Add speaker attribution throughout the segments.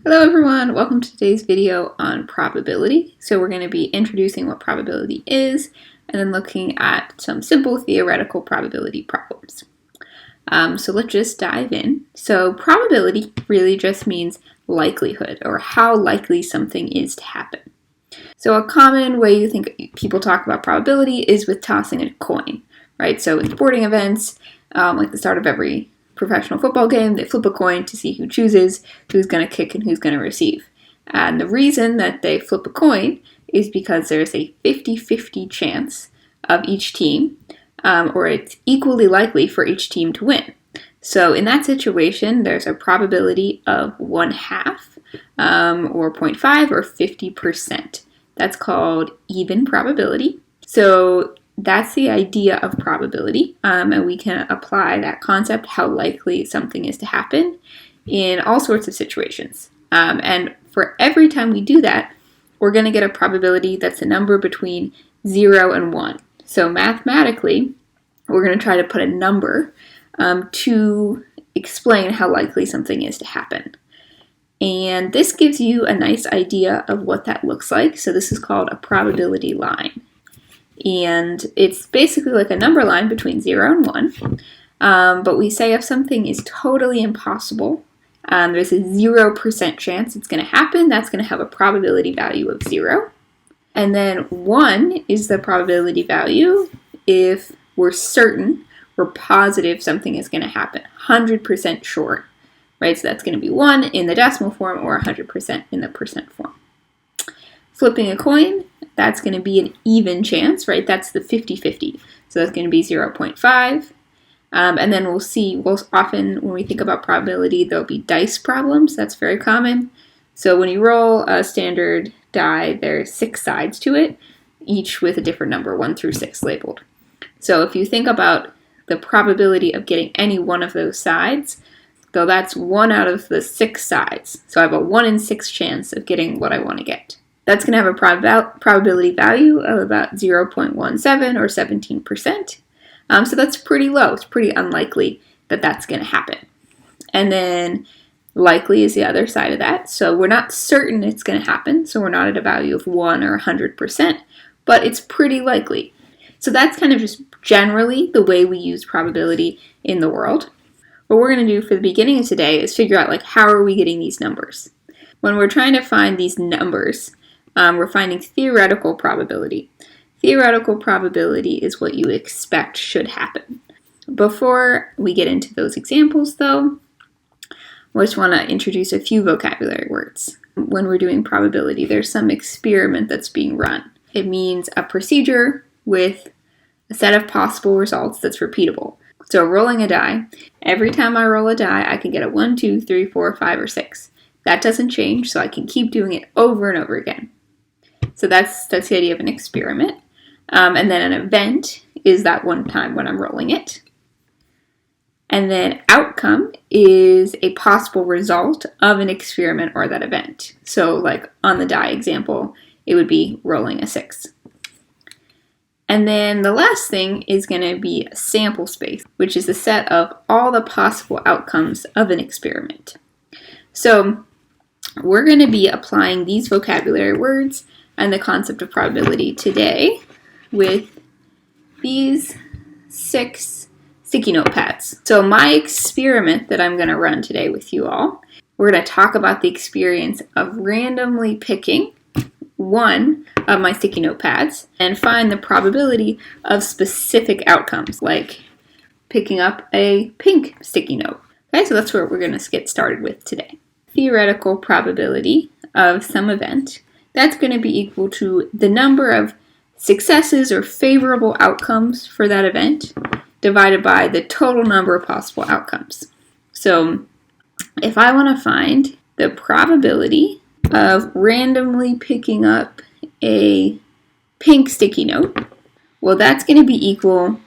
Speaker 1: Hello everyone, welcome to today's video on probability. So we're going to be introducing what probability is and then looking at some simple theoretical probability problems. So let's just dive in. So probability really just means likelihood or how likely something is to happen. So a common way you think people talk about probability is with tossing a coin, right? So in sporting events, like the start of every professional football game, they flip a coin to see who chooses who's going to kick and who's going to receive. And the reason that they flip a coin is because there's a 50-50 chance of each team, or it's equally likely for each team to win. So in that situation, there's a probability of 1/2, or 0.5, or 50%. That's called even probability. So that's the idea of probability, and we can apply that concept, how likely something is to happen, in all sorts of situations. And for every time we do that, we're going to get a probability that's a number between 0 and 1. So mathematically, we're going to try to put a number to explain how likely something is to happen. And this gives you a nice idea of what that looks like. So this is called a probability line. And it's basically like a number line between 0 and 1. But we say if something is totally impossible, there's a 0% chance it's going to happen, that's going to have a probability value of 0. And then 1 is the probability value if we're certain, we're positive something is going to happen, 100% sure, right? So that's going to be 1 in the decimal form or 100% in the percent form. Flipping a coin, that's going to be an even chance, right? That's the 50-50. So that's going to be 0.5. And then we'll see, often when we think about probability, there'll be dice problems. That's very common. So when you roll a standard die, there's 6 sides to it, each with a different number, 1 through 6 labeled. So if you think about the probability of getting any one of those sides, though that's 1 out of the 6 sides. So I have a 1 in 6 chance of getting what I want to get. That's going to have a probability value of about 0.17 or 17%. So that's pretty low. It's pretty unlikely that that's going to happen. And then likely is the other side of that. So we're not certain it's going to happen. So we're not at a value of 1 or 100%, but it's pretty likely. So that's kind of just generally the way we use probability in the world. What we're going to do for the beginning of today is figure out how are we getting these numbers. When we're trying to find these numbers, we're finding theoretical probability. Theoretical probability is what you expect should happen. Before we get into those examples, though, I just want to introduce a few vocabulary words. When we're doing probability, there's some experiment that's being run. It means a procedure with a set of possible results that's repeatable. So rolling a die, every time I roll a die, I can get a 1, 2, 3, 4, 5, or 6. That doesn't change, so I can keep doing it over and over again. So that's the idea of an experiment. And then an event is that one time when I'm rolling it. And then outcome is a possible result of an experiment or that event. So like on the die example, it would be rolling a 6. And then the last thing is going to be a sample space, which is the set of all the possible outcomes of an experiment. So we're going to be applying these vocabulary words and the concept of probability today with these 6 sticky note pads. So my experiment that I'm going to run today with you all, we're going to talk about the experience of randomly picking one of my sticky note pads and find the probability of specific outcomes, like picking up a pink sticky note. Okay, so that's what we're going to get started with today. Theoretical probability of some event, that's going to be equal to the number of successes or favorable outcomes for that event divided by the total number of possible outcomes. So if I want to find the probability of randomly picking up a pink sticky note, well, that's going to be equal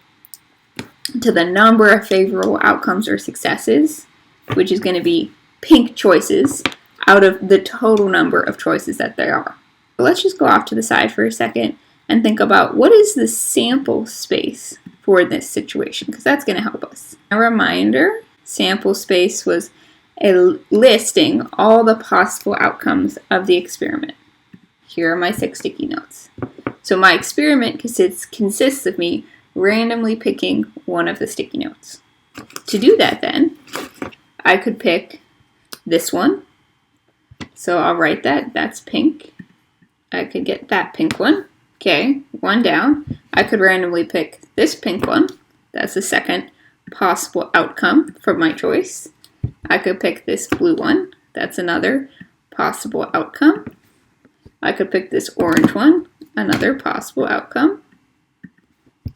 Speaker 1: to the number of favorable outcomes or successes, which is going to be pink choices out of the total number of choices that there are. But let's just go off to the side for a second and think about what is the sample space for this situation, because that's going to help us. A reminder, sample space was listing all the possible outcomes of the experiment. Here are my 6 sticky notes. So my experiment consists of me randomly picking one of the sticky notes. To do that then, I could pick this one. So I'll write that, that's pink. I could get that pink one. Okay, one down. I could randomly pick this pink one. That's the second possible outcome from my choice. I could pick this blue one. That's another possible outcome. I could pick this orange one, another possible outcome.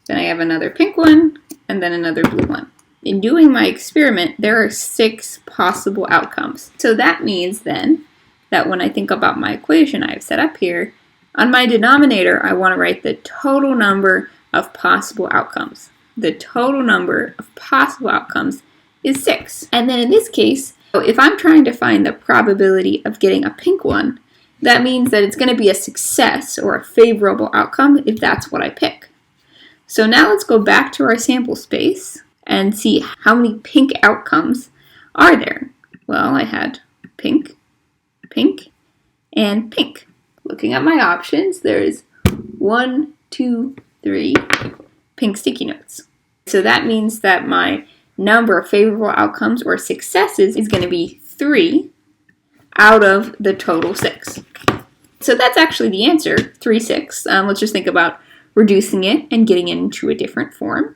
Speaker 1: Then I have another pink one, and then another blue one. In doing my experiment, there are 6 possible outcomes. So that means then that when I think about my equation I've set up here, on my denominator, I want to write the total number of possible outcomes. The total number of possible outcomes is 6. And then in this case, if I'm trying to find the probability of getting a pink one, that means that it's going to be a success or a favorable outcome if that's what I pick. So now let's go back to our sample space and see how many pink outcomes are there. Well, I had pink, pink, and pink. Looking at my options, there's 1, 2, 3 pink sticky notes. So that means that my number of favorable outcomes or successes is going to be 3 out of the total 6. So that's actually the answer, 3, 6. Let's just think about reducing it and getting it into a different form.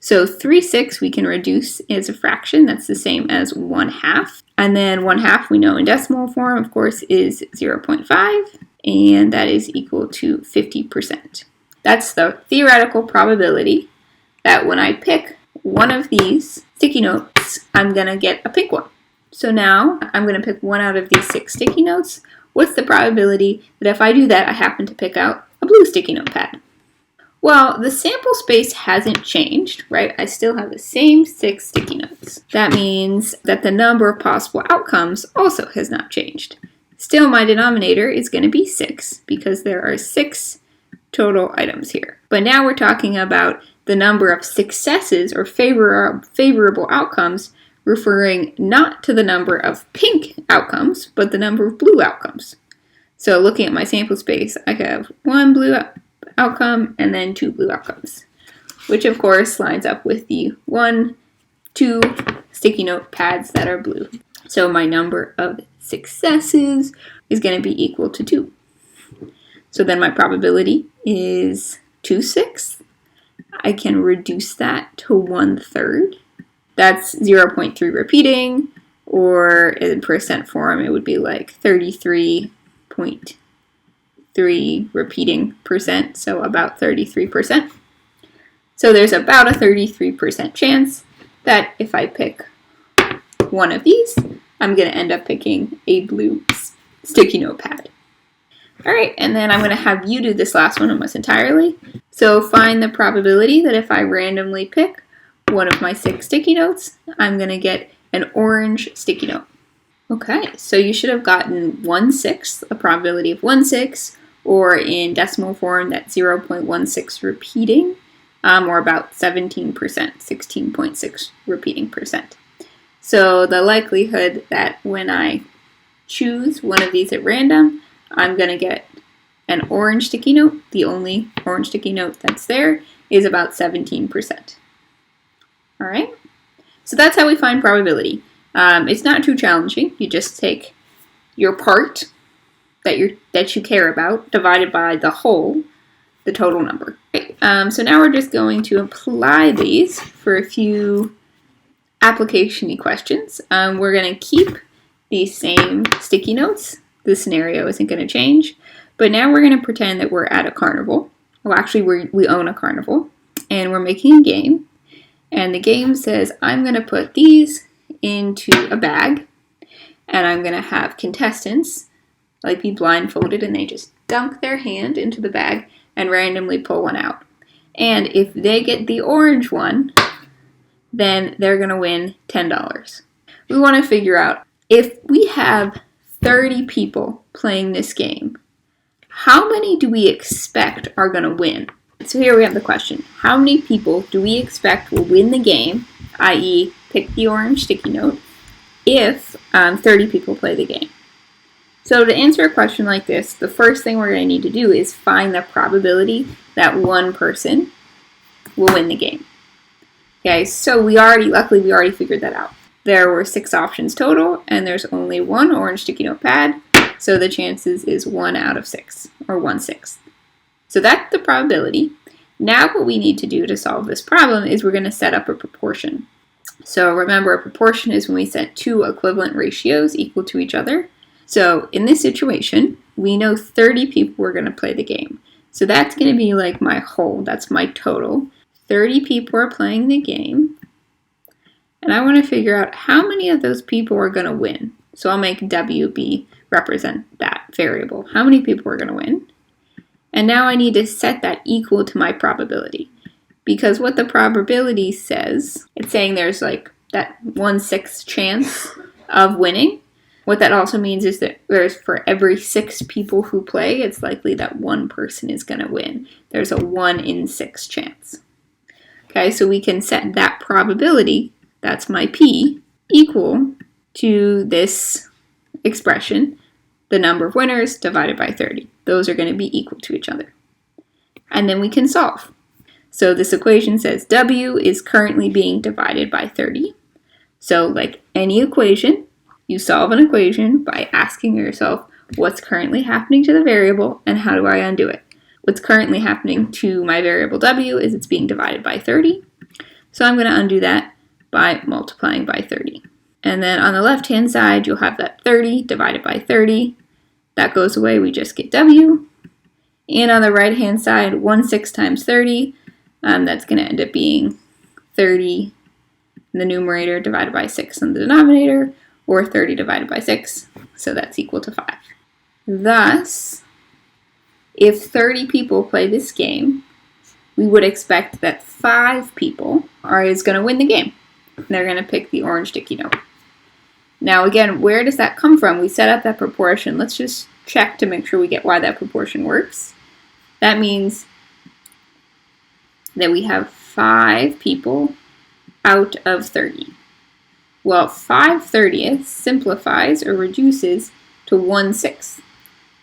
Speaker 1: So 3, 6 we can reduce as a fraction. That's the same as 1/2. And then 1/2 we know in decimal form, of course, is 0.5. And that is equal to 50%. That's the theoretical probability that when I pick one of these sticky notes, I'm going to get a pink one. So now I'm going to pick one out of these 6 sticky notes. What's the probability that if I do that, I happen to pick out a blue sticky notepad? Well, the sample space hasn't changed, right? I still have the same 6 sticky notes. That means that the number of possible outcomes also has not changed. Still, my denominator is going to be 6 because there are 6 total items here. But now we're talking about the number of successes or favorable outcomes, referring not to the number of pink outcomes, but the number of blue outcomes. So looking at my sample space, I have 1 blue outcome and then 2 blue outcomes, which of course lines up with the 1, 2 sticky note pads that are blue. So my number of successes is going to be equal to 2. So then my probability is 2/6. I can reduce that to 1/3. That's 0.3 repeating, or in percent form, it would be like 33.3 repeating percent, so about 33%. So there's about a 33% chance that if I pick one of these, I'm going to end up picking a blue sticky notepad. All right, and then I'm going to have you do this last one almost entirely. So find the probability that if I randomly pick one of my 6 sticky notes, I'm going to get an orange sticky note. Okay, so you should have gotten 1/6, a probability of 1/6, or in decimal form, that's 0.16 repeating, or about 17%, 16.6 repeating percent. So the likelihood that when I choose one of these at random, I'm going to get an orange sticky note, the only orange sticky note that's there, is about 17%. All right, so that's how we find probability. It's not too challenging. You just take your part that you care about divided by the whole, the total number. Okay. So now we're just going to apply these for a few application-y questions. We're going to keep these same sticky notes. The scenario isn't going to change, but now we're going to pretend that we're at a carnival. Well, actually, we own a carnival, and we're making a game. And the game says, I'm going to put these into a bag, and I'm going to have contestants like be blindfolded, and they just dunk their hand into the bag and randomly pull one out. And if they get the orange one, then they're going to win $10. We want to figure out, if we have 30 people playing this game, how many do we expect are going to win? So here we have the question. How many people do we expect will win the game, i.e. pick the orange sticky note, if 30 people play the game. So to answer a question like this, the first thing we're going to need to do is find the probability that one person will win the game. Okay, so luckily we already figured that out. There were 6 options total, and there's only one orange sticky note pad, so the chances is 1 out of 6, or 1/6. So that's the probability. Now what we need to do to solve this problem is we're going to set up a proportion. So remember, a proportion is when we set 2 equivalent ratios equal to each other. So in this situation, we know 30 people are going to play the game. So that's going to be like my whole, that's my total. 30 people are playing the game. And I want to figure out how many of those people are going to win. So I'll make WB represent that variable. How many people are going to win? And now I need to set that equal to my probability. Because what the probability says, it's saying there's like that 1/6 chance of winning. What that also means is that there's for every 6 people who play, it's likely that one person is going to win. There's a 1 in 6 chance. Okay, so we can set that probability, that's my P, equal to this expression, the number of winners divided by 30. Those are going to be equal to each other. And then we can solve. So this equation says W is currently being divided by 30. So like any equation, you solve an equation by asking yourself what's currently happening to the variable and how do I undo it. What's currently happening to my variable W is it's being divided by 30. So I'm going to undo that by multiplying by 30. And then on the left-hand side, you'll have that 30 divided by 30. That goes away, we just get W. And on the right-hand side, 1/6 times 30, that's going to end up being 30 in the numerator divided by 6 in the denominator, or 30 divided by 6, so that's equal to 5. Thus, if 30 people play this game, we would expect that 5 people is going to win the game. They're going to pick the orange sticky note. Now again, where does that come from? We set up that proportion. Let's just check to make sure we get why that proportion works. That means that we have 5 people out of 30. Well, 5/30 simplifies or reduces to 1/6,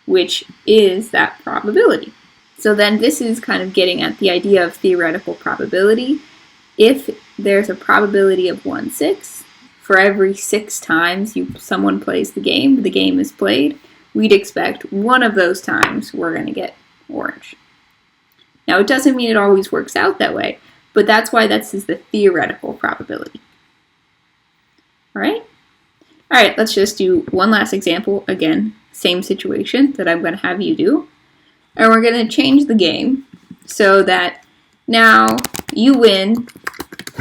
Speaker 1: which is that probability. So then this is kind of getting at the idea of theoretical probability. If there's a probability of 1/6, for every 6 times someone plays the game is played, we'd expect one of those times we're going to get orange. Now, it doesn't mean it always works out that way, but that's why this is the theoretical probability. All right, let's just do one last example. Again, same situation that I'm going to have you do. And we're going to change the game so that now you win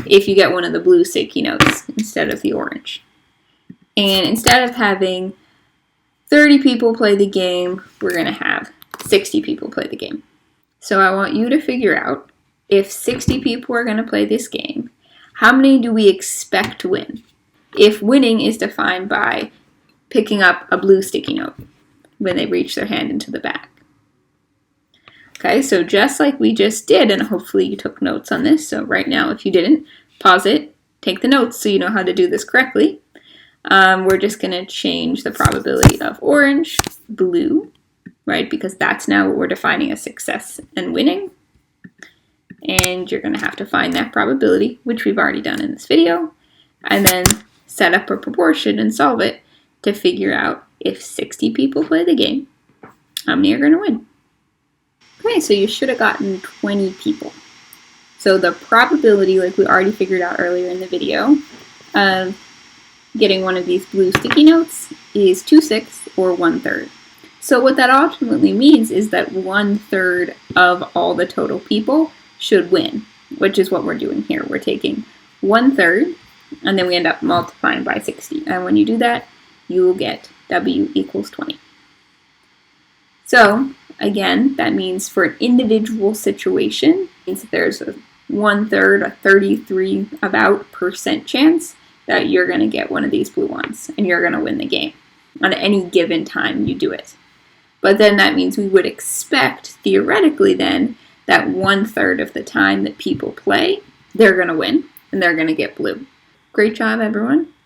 Speaker 1: if you get one of the blue sticky notes instead of the orange. And instead of having 30 people play the game, we're going to have 60 people play the game. So I want you to figure out, if 60 people are going to play this game, how many do we expect to win? If winning is defined by picking up a blue sticky note when they reach their hand into the bag. Okay, so just like we just did, and hopefully you took notes on this, so right now if you didn't, pause it, take the notes so you know how to do this correctly. We're just going to change the probability of orange, blue, right, because that's now what we're defining as success and winning. And you're going to have to find that probability, which we've already done in this video, and then set up a proportion and solve it to figure out if 60 people play the game, how many are going to win. Okay, so you should have gotten 20 people. So the probability, like we already figured out earlier in the video, of getting one of these blue sticky notes is 2/6 or 1/3. So what that ultimately means is that 1/3 of all the total people should win, which is what we're doing here. We're taking 1/3 and then we end up multiplying by 60. And when you do that, you will get W equals 20. So again, that means for an individual situation, means that there's a 1/3, a 33% chance that you're going to get one of these blue ones and you're going to win the game on any given time you do it. But then that means we would expect, theoretically then, that 1/3 of the time that people play, they're going to win and they're going to get blue. Great job, everyone.